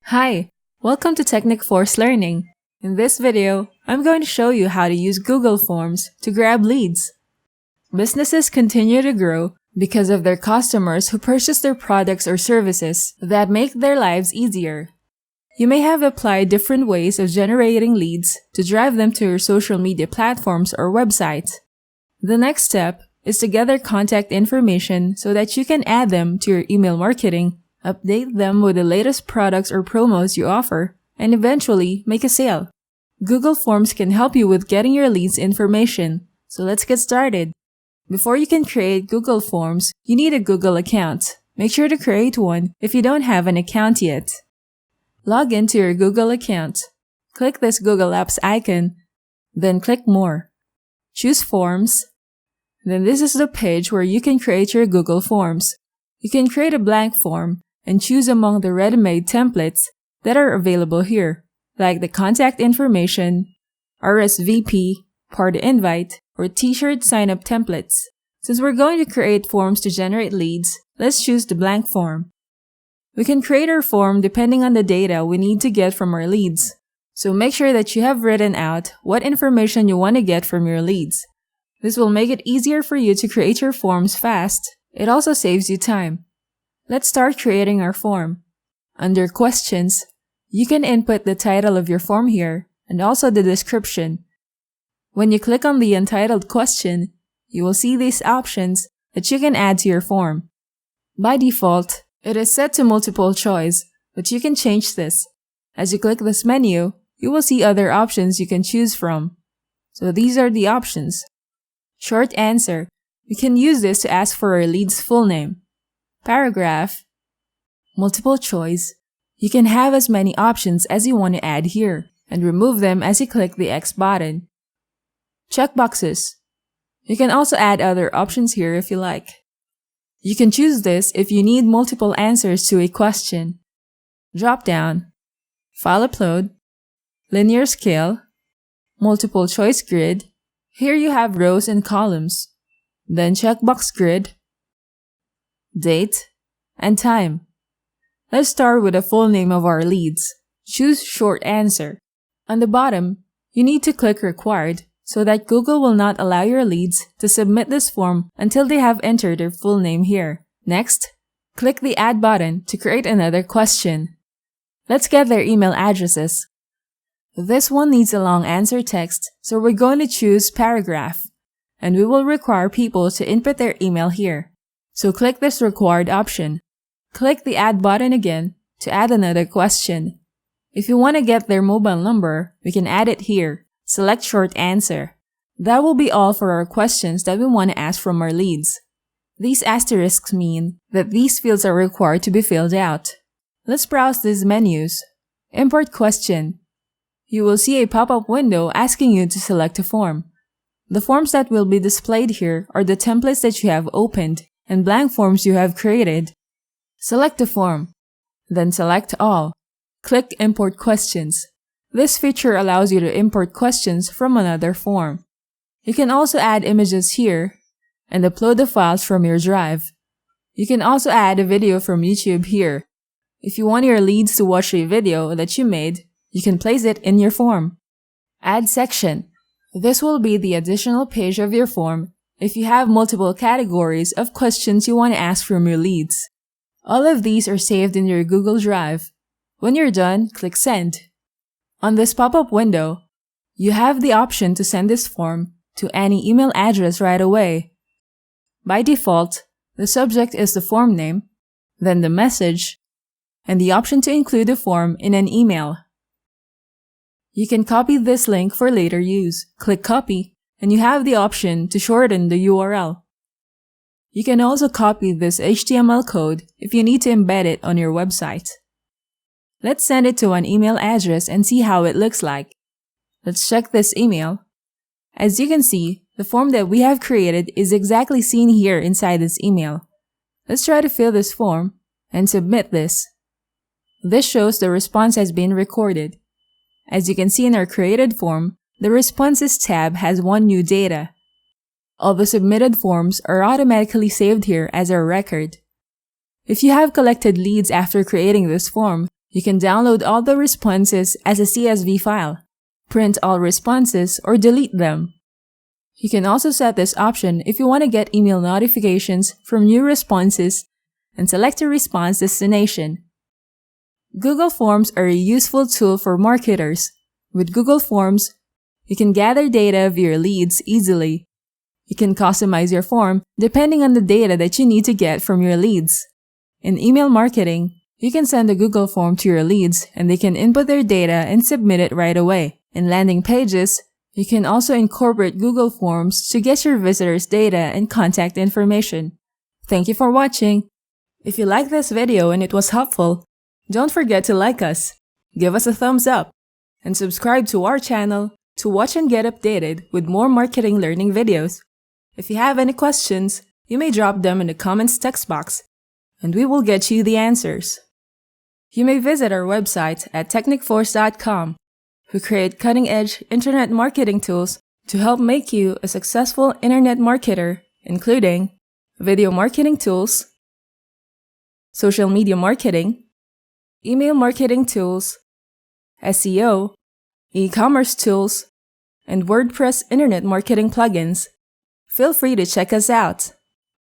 Hi, welcome to Technic Force Learning. In this video, I'm going to show you how to use Google Forms to grab leads. Businesses continue to grow because of their customers who purchase their products or services that make their lives easier. You may have applied different ways of generating leads to drive them to your social media platforms or websites. The next step is to gather contact information so that you can add them to your email marketing, update them with the latest products or promos you offer, and eventually make a sale. Google Forms can help you with getting your leads information, so let's get started. Before you can create Google Forms, you need a Google account. Make sure to create one if you don't have an account yet. Log into your Google account. Click this Google Apps icon, then click More. Choose Forms. Then this is the page where you can create your Google Forms. You can create a blank form and choose among the ready-made templates that are available here, like the contact information, RSVP, party invite, or t-shirt sign-up templates. Since we're going to create forms to generate leads, let's choose the blank form. We can create our form depending on the data we need to get from our leads. So make sure that you have written out what information you want to get from your leads. This will make it easier for you to create your forms fast. It also saves you time. Let's start creating our form. Under Questions, you can input the title of your form here and also the description. When you click on the untitled question, you will see these options that you can add to your form. By default, it is set to multiple choice, but you can change this. As you click this menu, you will see other options you can choose from. So these are the options. Short answer. We can use this to ask for our lead's full name. Paragraph. Multiple choice. You can have as many options as you want to add here, and remove them as you click the X button. Checkboxes. You can also add other options here if you like. You can choose this if you need multiple answers to a question. Drop-down. File upload. Linear scale. Multiple choice grid. Here you have rows and columns. Then checkbox grid. Date. And time. Let's start with the full name of our leads. Choose short answer. On the bottom, you need to click required so that Google will not allow your leads to submit this form until they have entered their full name here. Next, click the Add button to create another question. Let's get their email addresses. This one needs a long answer text, so we're going to choose paragraph, and we will require people to input their email here. So click this required option. Click the Add button again to add another question. If you want to get their mobile number, we can add it here. Select short answer. That will be all for our questions that we want to ask from our leads. These asterisks mean that these fields are required to be filled out. Let's browse these menus. Import question. You will see a pop-up window asking you to select a form. The forms that will be displayed here are the templates that you have opened and blank forms you have created. Select a form. Then select all. Click Import Questions. This feature allows you to import questions from another form. You can also add images here and upload the files from your drive. You can also add a video from YouTube here. If you want your leads to watch a video that you made, you can place it in your form. Add section. This will be the additional page of your form if you have multiple categories of questions you want to ask from your leads. All of these are saved in your Google Drive. When you're done, click Send. On this pop-up window, you have the option to send this form to any email address right away. By default, the subject is the form name, then the message, and the option to include the form in an email. You can copy this link for later use. Click Copy, and you have the option to shorten the URL. You can also copy this HTML code if you need to embed it on your website. Let's send it to an email address and see how it looks like. Let's check this email. As you can see, the form that we have created is exactly seen here inside this email. Let's try to fill this form and submit this. This shows the response has been recorded. As you can see in our created form, the Responses tab has one new data. All the submitted forms are automatically saved here as our record. If you have collected leads after creating this form, You can download all the responses as a CSV file, print all responses, or delete them. You can also set this option if you want to get email notifications from new responses and select a response destination. Google Forms are a useful tool for marketers. With Google Forms, you can gather data of your leads easily. You can customize your form depending on the data that you need to get from your leads. In email marketing, you can send a Google form to your leads and they can input their data and submit it right away. In landing pages, you can also incorporate Google Forms to get your visitors' data and contact information. Thank you for watching. If you liked this video and it was helpful, don't forget to like us, give us a thumbs up, and subscribe to our channel to watch and get updated with more marketing learning videos. If you have any questions, you may drop them in the comments text box, and we will get you the answers. You may visit our website at technicforce.com. We create cutting-edge internet marketing tools to help make you a successful internet marketer, including video marketing tools, social media marketing, email marketing tools, SEO, e-commerce tools, and WordPress internet marketing plugins. Feel free to check us out.